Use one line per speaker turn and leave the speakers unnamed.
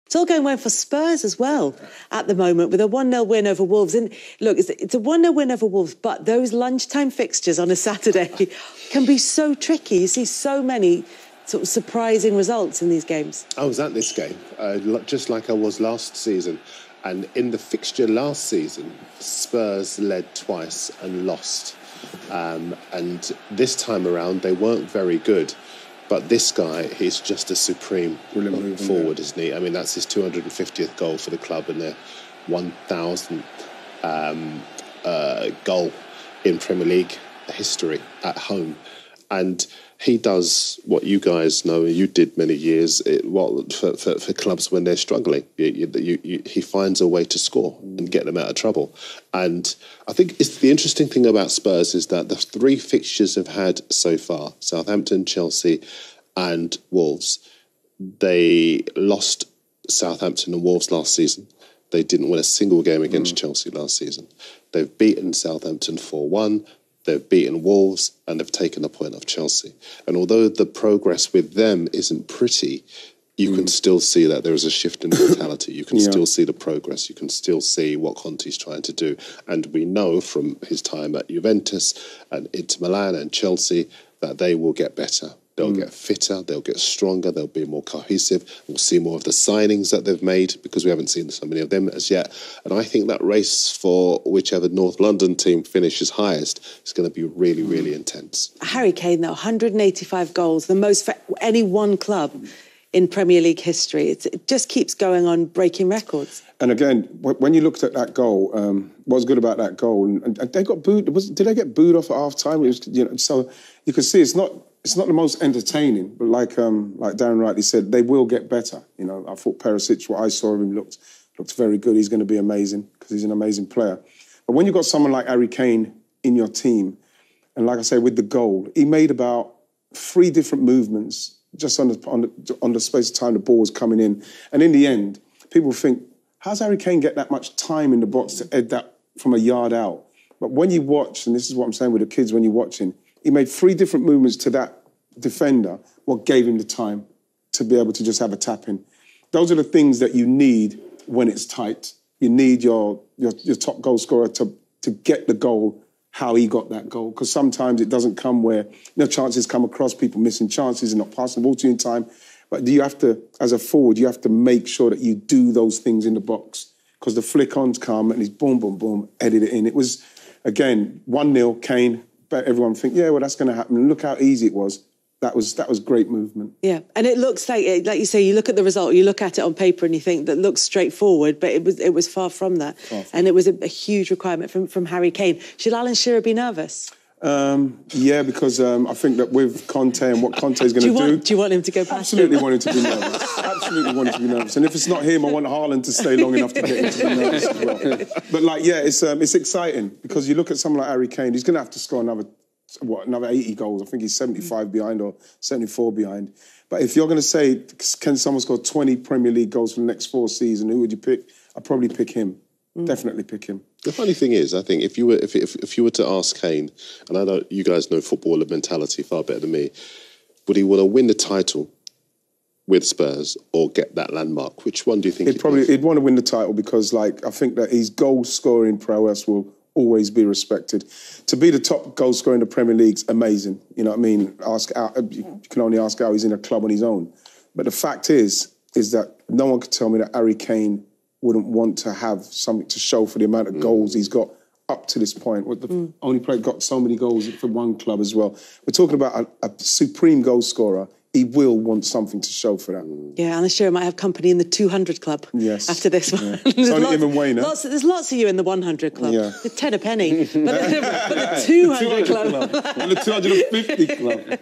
It's all going well for Spurs as well at the moment with a 1-0 win over Wolves. And look, it's a 1-0 win over Wolves, but those lunchtime fixtures on a Saturday can be so tricky. You see so many sort of surprising results in these games.
I was at this game, just like I was last season. And in the fixture last season, Spurs led twice and lost. And this time around, they weren't very good. But this guy, he's just a supreme forward, isn't he? I mean, that's his 250th goal for the club and their 1,000th goal in Premier League history at home. And he does what you guys know, and you did many years, for clubs when they're struggling. He finds a way to score and get them out of trouble. And I think the interesting thing about Spurs is that the 3 fixtures they've had so far, Southampton, Chelsea and Wolves, they lost Southampton and Wolves last season. They didn't win a single game against Chelsea last season. They've beaten Southampton 4-1. They've beaten Wolves and they've taken a point off Chelsea. And although the progress with them isn't pretty, you can still see that there is a shift in mentality. You can still see the progress. You can still see what Conte's trying to do. And we know from his time at Juventus and Inter Milan and Chelsea that they will get better. They'll get fitter, they'll get stronger, they'll be more cohesive. We'll see more of the signings that they've made because we haven't seen so many of them as yet. And I think that race for whichever North London team finishes highest is going to be really, really intense.
Harry Kane, though, 185 goals, the most for any one club in Premier League history. It just keeps going on, breaking records.
And again, when you looked at that goal, what was good about that goal? And they got booed. Did they get booed off at half time? It was, so you can see it's not the most entertaining, but like Darren rightly said, they will get better. I thought Perisic, what I saw of him, looked very good. He's going to be amazing because he's an amazing player. But when you've got someone like Harry Kane in your team, and like I say, with the goal, he made about 3 different movements just on the space of time the ball was coming in. And in the end, people think, how's Harry Kane get that much time in the box to head that from a yard out? But when you watch, and this is what I'm saying with the kids when you're watching, he made 3 different movements to that defender, what gave him the time to be able to just have a tap in. Those are the things that you need when it's tight. You need your top goal scorer to get the goal how he got that goal, because sometimes it doesn't come where chances come across, people missing chances and not passing the ball to you in time. But you have to, as a forward, you have to make sure that you do those things in the box, because the flick-ons come and he's boom, boom, boom, headed it in. It was, again, 1-0, Kane, but everyone think, yeah, well, that's going to happen. And look how easy it was. That was great movement. Yeah,
and it looks like you say, you look at the result, you look at it on paper and you think that looks straightforward, but it was far from that. And it was a huge requirement from Harry Kane. Should Alan Shearer be nervous?
Yeah, because I think that with Conte and what Conte is going to do...
Do you want him to go past
Absolutely want him to be nervous. Absolutely want him to be nervous. And if it's not him, I want Haaland to stay long enough to get him to be nervous as well. But, it's exciting because you look at someone like Harry Kane, he's going to have to score another 80 goals. I think he's 75 behind or 74 behind. But if you're going to say, can someone score 20 Premier League goals for the next 4 seasons, who would you pick? I'd probably pick him. Definitely pick him.
The funny thing is, I think if you were to ask Kane, and I know you guys know footballer mentality far better than me, would he want to win the title with Spurs or get that landmark? Which one do you think
he'd want to win the title because, I think that his goal scoring prowess will always be respected. To be the top goal scorer in the Premier League's amazing. You know what I mean? You can only ask how he's in a club on his own. But the fact is that no one could tell me that Harry Kane wouldn't want to have something to show for the amount of goals he's got up to this point. Only player got so many goals for one club as well. We're talking about a supreme goal scorer. He will want something to show for that.
Yeah, Alan Shearer might have company in the 200 club after this one.
Yeah. It's only him and Wayne.
There's lots of you in the 100 club.
Yeah.
The 10 a penny. But the 200 club.
And the 250 club.